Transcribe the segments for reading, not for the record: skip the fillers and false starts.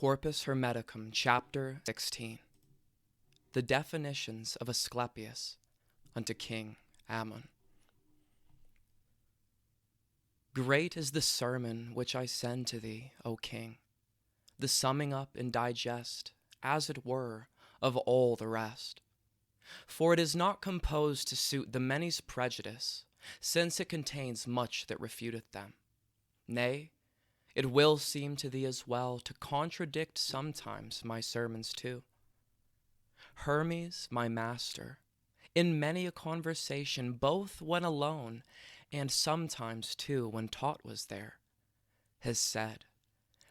Corpus Hermeticum, Chapter 16. The definitions of Asclepius unto King Ammon. Great is the sermon which I send to thee, O King, the summing up and digest, as it were, of all the rest. For it is not composed to suit the many's prejudice, since it contains much that refuteth them. Nay, it will seem to thee as well to contradict sometimes my sermons too. Hermes, my master, in many a conversation, both when alone and sometimes too when taught was there, has said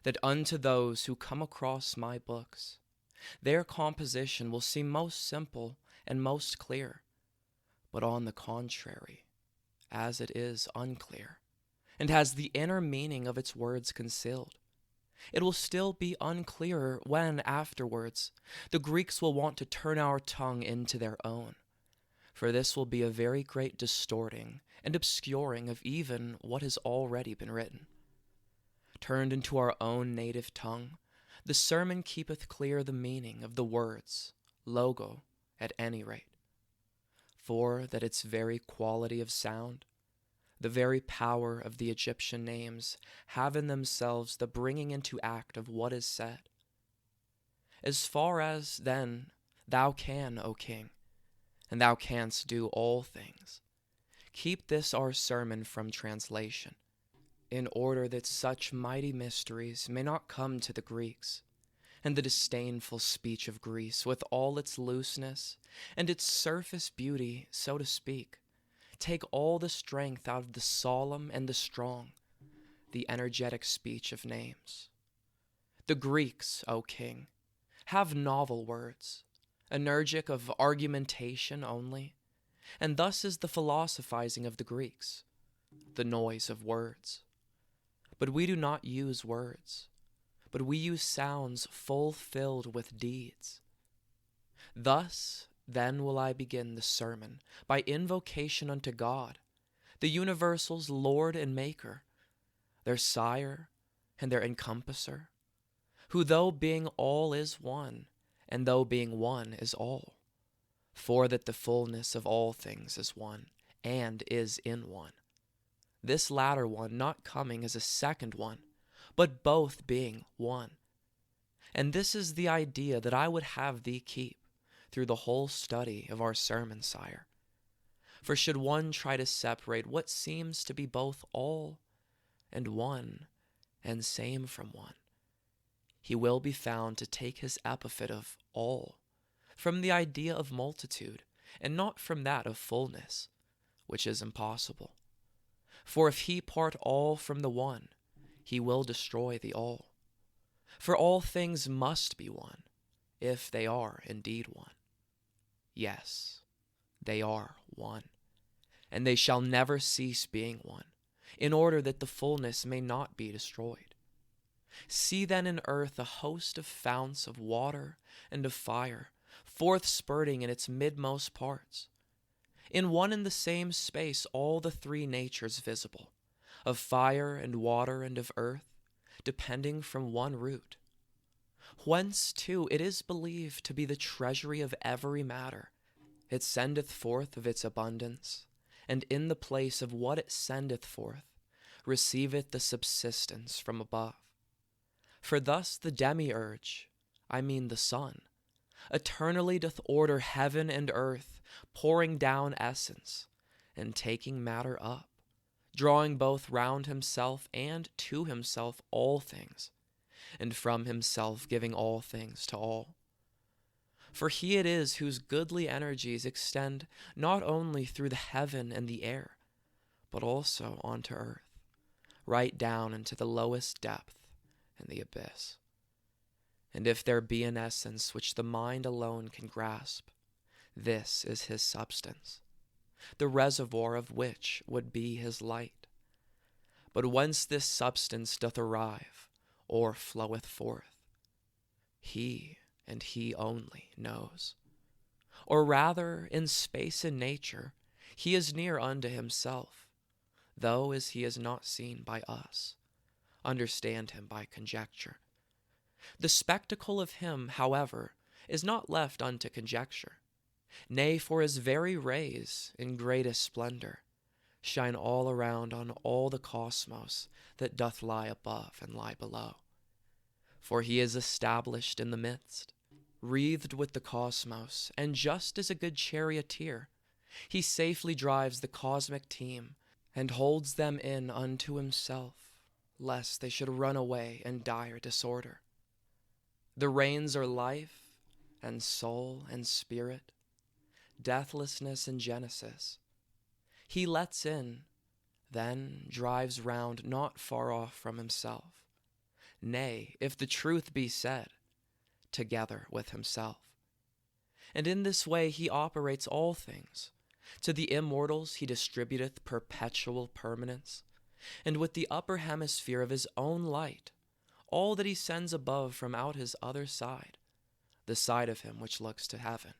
that unto those who come across my books, their composition will seem most simple and most clear, but on the contrary, as it is unclear, and has the inner meaning of its words concealed, it will still be unclearer when, afterwards, the Greeks will want to turn our tongue into their own. For this will be a very great distorting and obscuring of even what has already been written. Turned into our own native tongue, the sermon keepeth clear the meaning of the words, logo, at any rate. For that its very quality of sound, the very power of the Egyptian names, have in themselves the bringing into act of what is said. As far as, then, thou can, O King, and thou canst do all things, keep this our sermon from translation, in order that such mighty mysteries may not come to the Greeks, and the disdainful speech of Greece, with all its looseness and its surface beauty, so to speak, take all the strength out of the solemn and the strong, the energetic speech of names. The Greeks, O King, have novel words, energic of argumentation only, and thus is the philosophizing of the Greeks, the noise of words. But we do not use words, but we use sounds full filled with deeds. Thus, then will I begin the sermon by invocation unto God, the universal's Lord and Maker, their Sire and their Encompasser, who though being all is one, and though being one is all, for that the fullness of all things is one, and is in one. This latter one not coming as a second one, but both being one. And this is the idea that I would have thee keep through the whole study of our sermon, sire. For should one try to separate what seems to be both all and one and same from one, he will be found to take his epithet of all from the idea of multitude, and not from that of fullness, which is impossible. For if he part all from the one, he will destroy the all. For all things must be one, if they are indeed one. Yes, they are one, and they shall never cease being one, in order that the fullness may not be destroyed. See then in earth a host of founts of water and of fire, forth spurting in its midmost parts. In one and the same space all the three natures visible, of fire and water and of earth, depending from one root. Whence, too, it is believed to be the treasury of every matter. It sendeth forth of its abundance, and in the place of what it sendeth forth, receiveth the subsistence from above. For thus the demiurge, I mean the sun, eternally doth order heaven and earth, pouring down essence, and taking matter up, drawing both round himself and to himself all things, and from himself giving all things to all. For he it is whose goodly energies extend not only through the heaven and the air, but also onto earth, right down into the lowest depth and the abyss. And if there be an essence which the mind alone can grasp, this is his substance, the reservoir of which would be his light. But whence this substance doth arrive, or floweth forth, he, and he only, knows. Or rather, in space and nature, he is near unto himself, though as he is not seen by us, understand him by conjecture. The spectacle of him, however, is not left unto conjecture. Nay, for his very rays, in greatest splendor, shine all around on all the cosmos that doth lie above and lie below. For he is established in the midst, wreathed with the cosmos, and just as a good charioteer, he safely drives the cosmic team and holds them in unto himself, lest they should run away in dire disorder. The reins are life and soul and spirit, deathlessness and genesis. He lets in, then drives round not far off from himself, nay, if the truth be said, together with himself. And in this way he operates all things. To the immortals he distributeth perpetual permanence, and with the upper hemisphere of his own light, all that he sends above from out his other side, the side of him which looks to heaven,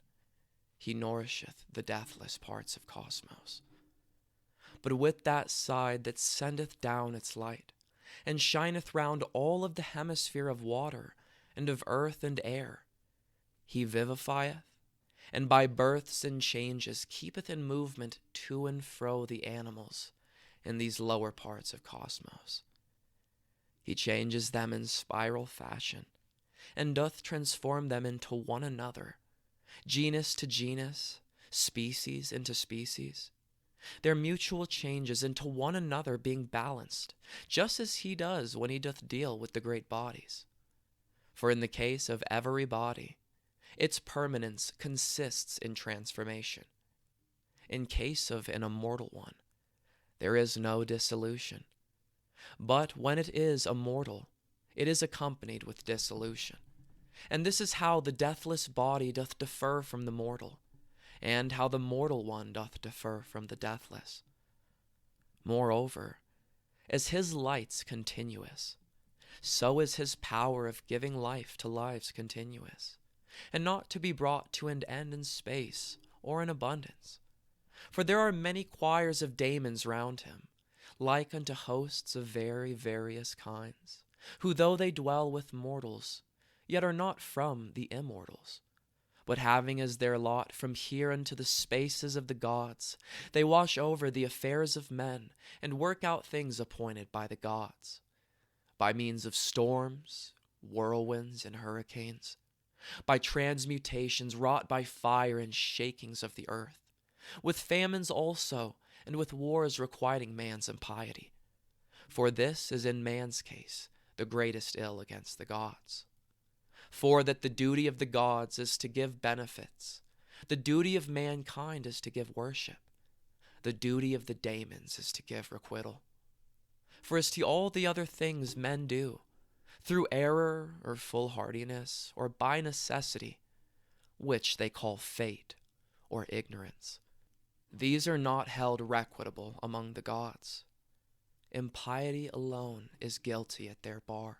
he nourisheth the deathless parts of cosmos. But with that side that sendeth down its light, and shineth round all of the hemisphere of water, and of earth and air, he vivifieth, and by births and changes keepeth in movement to and fro the animals in these lower parts of cosmos. He changes them in spiral fashion, and doth transform them into one another, genus to genus, species into species, their mutual changes into one another being balanced, just as he does when he doth deal with the great bodies. For in the case of every body, its permanence consists in transformation. In case of an immortal one, there is no dissolution. But when it is immortal, it is accompanied with dissolution. And this is how the deathless body doth differ from the mortal, and how the mortal one doth differ from the deathless. Moreover, as his light's continuous, so is his power of giving life to lives continuous, and not to be brought to an end in space or in abundance. For there are many choirs of daemons round him, like unto hosts of very various kinds, who though they dwell with mortals, yet are not from the immortals, but having as their lot from here unto the spaces of the gods, they wash over the affairs of men, and work out things appointed by the gods, by means of storms, whirlwinds, and hurricanes, by transmutations wrought by fire and shakings of the earth, with famines also, and with wars requiting man's impiety. For this is in man's case the greatest ill against the gods. For that the duty of the gods is to give benefits, the duty of mankind is to give worship, the duty of the daemons is to give requital. For as to all the other things men do, through error or foolhardiness or by necessity, which they call fate or ignorance, these are not held requitable among the gods. Impiety alone is guilty at their bar.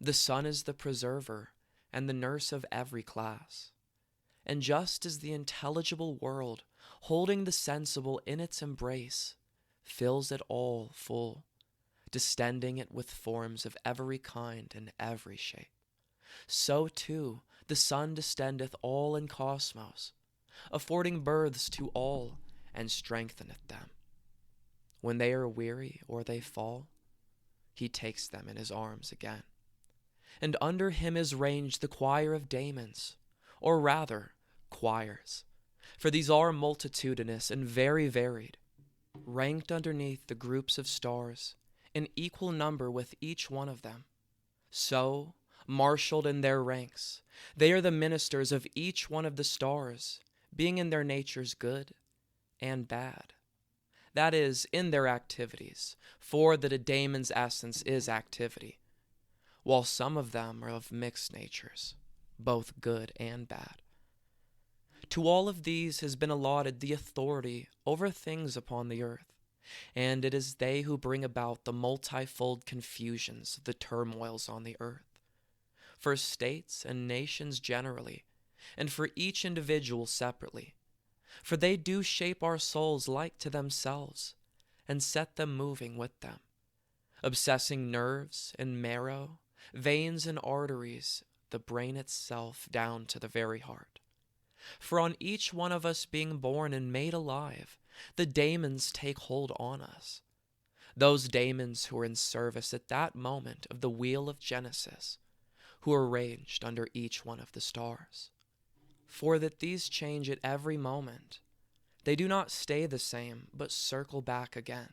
The sun is the preserver and the nurse of every class. And just as the intelligible world, holding the sensible in its embrace, fills it all full, distending it with forms of every kind and every shape, so too the sun distendeth all in cosmos, affording births to all, and strengtheneth them. When they are weary or they fall, he takes them in his arms again. And under him is ranged the choir of daemons, or rather, choirs, for these are multitudinous and very varied, ranked underneath the groups of stars, in equal number with each one of them. So, marshaled in their ranks, they are the ministers of each one of the stars, being in their natures good and bad. That is, in their activities, for that a daemon's essence is activity, while some of them are of mixed natures, both good and bad. To all of these has been allotted the authority over things upon the earth, and it is they who bring about the multifold confusions, the turmoils on the earth, for states and nations generally, and for each individual separately. For they do shape our souls like to themselves, and set them moving with them, obsessing nerves and marrow, veins and arteries, the brain itself down to the very heart. For on each one of us being born and made alive, the daemons take hold on us. Those daemons who are in service at that moment of the wheel of Genesis, who are ranged under each one of the stars. For that these change at every moment. They do not stay the same, but circle back again.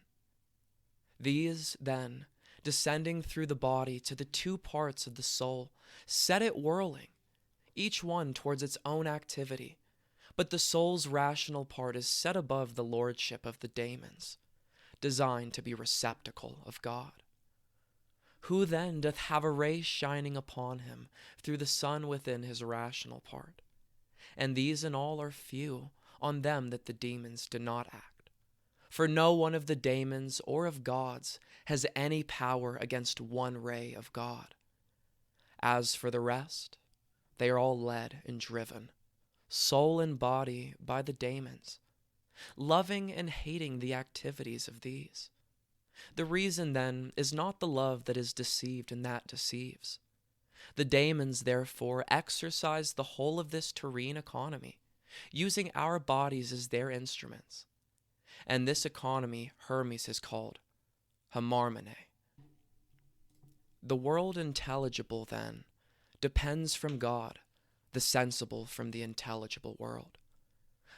These, then, descending through the body to the two parts of the soul, set it whirling, each one towards its own activity, but the soul's rational part is set above the lordship of the daemons, designed to be receptacle of God. Who then doth have a ray shining upon him through the sun within his rational part? And these in all are few on them that the demons do not act. For no one of the daemons or of gods has any power against one ray of God. As for the rest, they are all led and driven, soul and body, by the daemons, loving and hating the activities of these. The reason, then, is not the love that is deceived and that deceives. The daemons, therefore, exercise the whole of this terrene economy, using our bodies as their instruments. And this economy Hermes has called Hamarmene. The world intelligible, then, depends from God, the sensible from the intelligible world.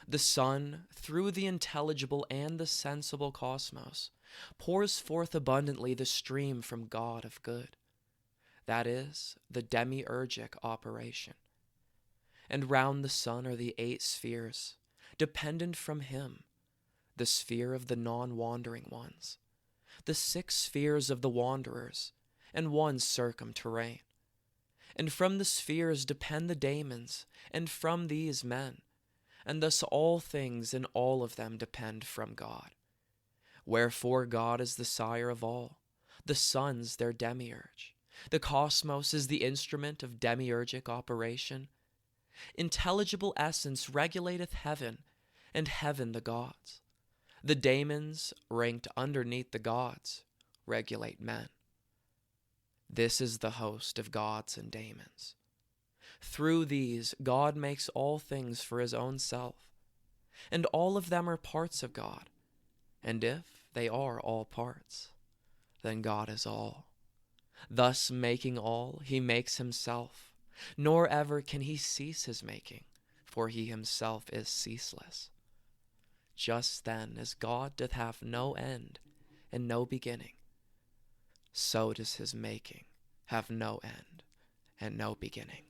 The sun, through the intelligible and the sensible cosmos, pours forth abundantly the stream from God of good. That is, the demiurgic operation. And round the sun are the 8 spheres, dependent from him, the sphere of the non-wandering ones, the 6 spheres of the wanderers, and 1 circumterrane. And from the spheres depend the daemons, and from these men, and thus all things and all of them depend from God. Wherefore God is the sire of all, the suns their demiurge. The cosmos is the instrument of demiurgic operation. Intelligible essence regulateth heaven, and heaven the gods. The daemons, ranked underneath the gods, regulate men. This is the host of gods and daemons. Through these, God makes all things for his own self, and all of them are parts of God. And if they are all parts, then God is all. Thus making all, he makes himself, nor ever can he cease his making, for he himself is ceaseless. Just then as God doth have no end and no beginning, so does his making have no end and no beginning.